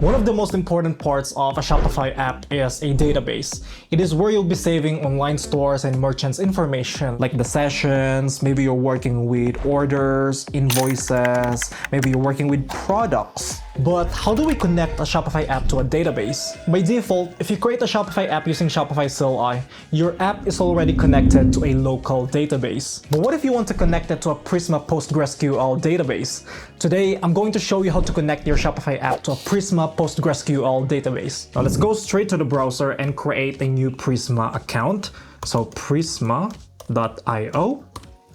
One of the most important parts of a Shopify app is a database. It is where you'll be saving online stores and merchants information like the sessions, maybe you're working with orders, invoices, maybe you're working with products. But how do we connect a Shopify app to a database? By default, if you create a Shopify app using Shopify CLI, your app is already connected to a local database. But what if you want to connect it to a Prisma PostgreSQL database? Today, I'm going to show you how to connect your Shopify app to a Prisma PostgreSQL database. Now let's go straight to the browser and create a new Prisma account. So prisma.io.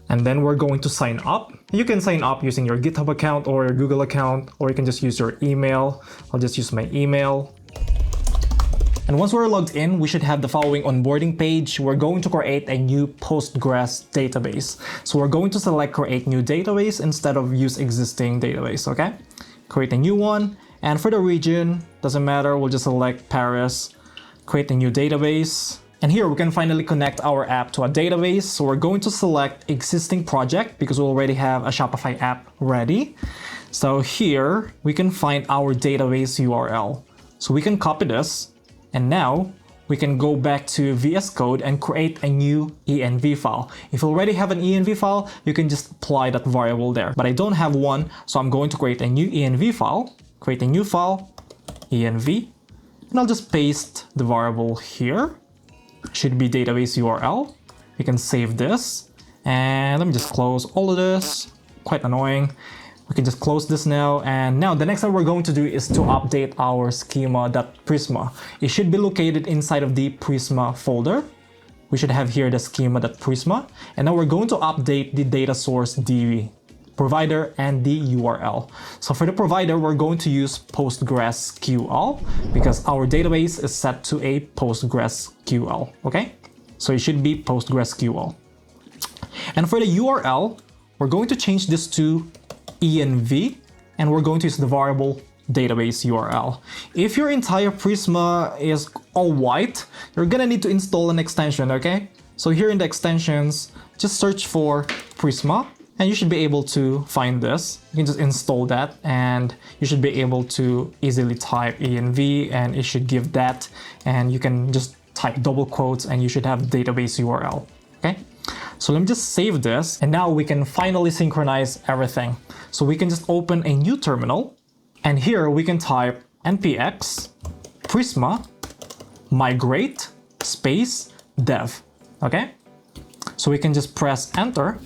And then we're going to sign up. You can sign up using your GitHub account or your Google account, or you can just use your email. I'll just use my email. And once we're logged in, we should have the following onboarding page. We're going to create a new Postgres database. So we're going to select create new database instead of use existing database, okay? Create a new one. And for the region, doesn't matter, we'll just select Paris, create a new database. And here we can finally connect our app to a database. So we're going to select existing project because we already have a Shopify app ready. So here we can find our database URL. So we can copy this, and now we can go back to VS Code and create a new env file. If you already have an env file, you can just apply that variable there. But I don't have one, so I'm going to create a new env file, create a new file, env, and I'll just paste the variable here. Should be database URL. We can save this, and let me just close all of this. Quite annoying. We can just close this now, and now the next thing we're going to do is to update our schema.prisma. It should be located inside of the Prisma folder. We should have here the schema.prisma, and now we're going to update the data source, the provider, and the URL. So for the provider, we're going to use PostgreSQL because our database is set to a PostgreSQL, okay? So it should be PostgreSQL. And for the URL, we're going to change this to env, and we're going to use the variable database URL. If your entire Prisma is all white, you're gonna need to install an extension, okay? So here in the extensions, just search for Prisma, and you should be able to find this. You can just install that, and you should be able to easily type env, and it should give that, and you can just type double quotes, and you should have database URL, okay? So let me just save this, and now we can finally synchronize everything. So we can just open a new terminal, and here we can type npx prisma migrate space dev, okay? So we can just press enter.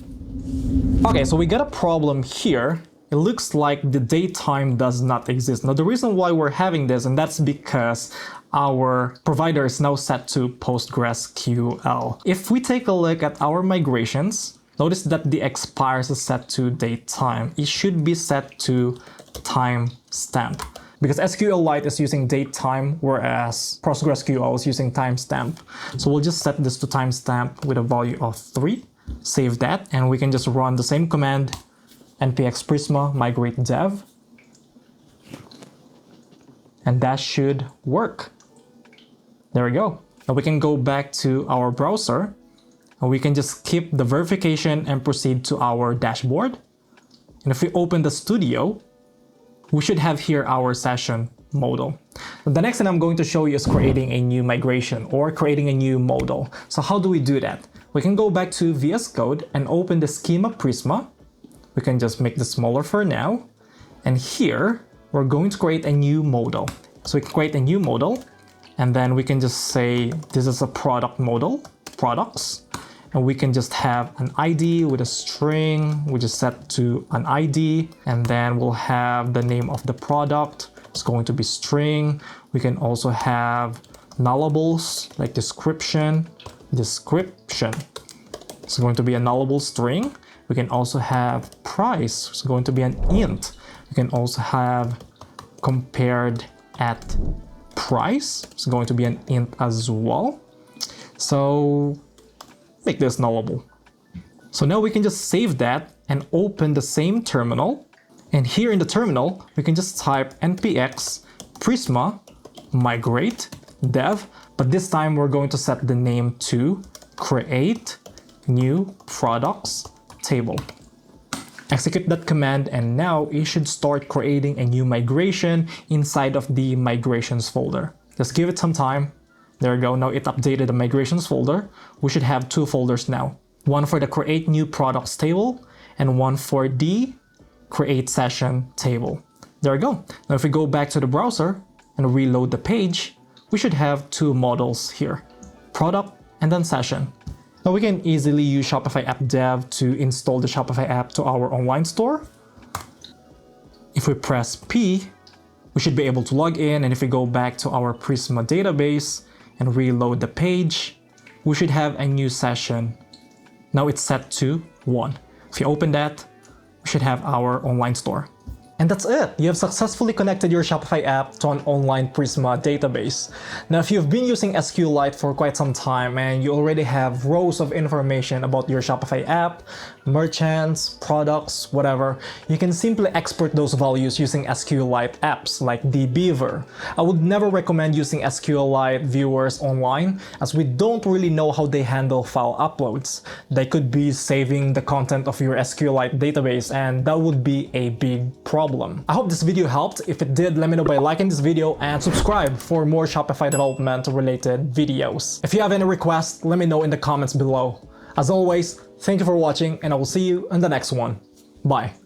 Okay, so we got a problem here. It looks like the datetime does not exist. Now the reason why we're having this, and that's because our provider is now set to PostgreSQL. If we take a look at our migrations, notice that the expires is set to datetime. It should be set to timestamp because SQLite is using datetime, whereas PostgreSQL is using timestamp. So we'll just set this to timestamp with a value of 3. Save that, and we can just run the same command, npx prisma migrate dev, and that should work. There we go. Now we can go back to our browser, and we can just skip the verification and proceed to our dashboard. And if we open the studio, we should have here our session modal. The next thing I'm going to show you is creating a new migration or creating a new modal. So how do we do that? We can go back to VS Code and open the schema Prisma. We can just make this smaller for now. And here, we're going to create a new modal. So we can create a new modal, and then we can just say this is a product modal, products. And we can just have an ID with a string, which is set to an ID. And then we'll have the name of the product. It's going to be string. We can also have nullables like description. It's going to be a nullable string. We can also have price. It's going to be an int. We can also have compared at price. It's going to be an int as well. So make this nullable. So now we can just save that and open the same terminal. And here in the terminal, we can just type npx prisma migrate dev, but this time we're going to set the name to create new products table. Execute that command, and now it should start creating a new migration inside of the migrations folder. Just give it some time. There we go, now it updated the migrations folder. We should have two folders now. One for the create new products table and one for the create session table. There we go. Now if we go back to the browser and reload the page, we should have two models here, product and then session. Now we can easily use Shopify App Dev to install the Shopify app to our online store. If we press P, we should be able to log in, and if we go back to our Prisma database and reload the page, we should have a new session. Now it's set to 1. If you open that, we should have our online store. And that's it! You have successfully connected your Shopify app to an online Prisma database. Now, if you've been using SQLite for quite some time and you already have rows of information about your Shopify app, merchants, products, whatever, you can simply export those values using SQLite apps like the Beaver. I would never recommend using SQLite viewers online, as we don't really know how they handle file uploads. They could be saving the content of your SQLite database, and that would be a big problem. I hope this video helped. If it did, let me know by liking this video and subscribe for more Shopify development related videos. If you have any requests, let me know in the comments below. As always, thank you for watching, and I will see you in the next one. Bye.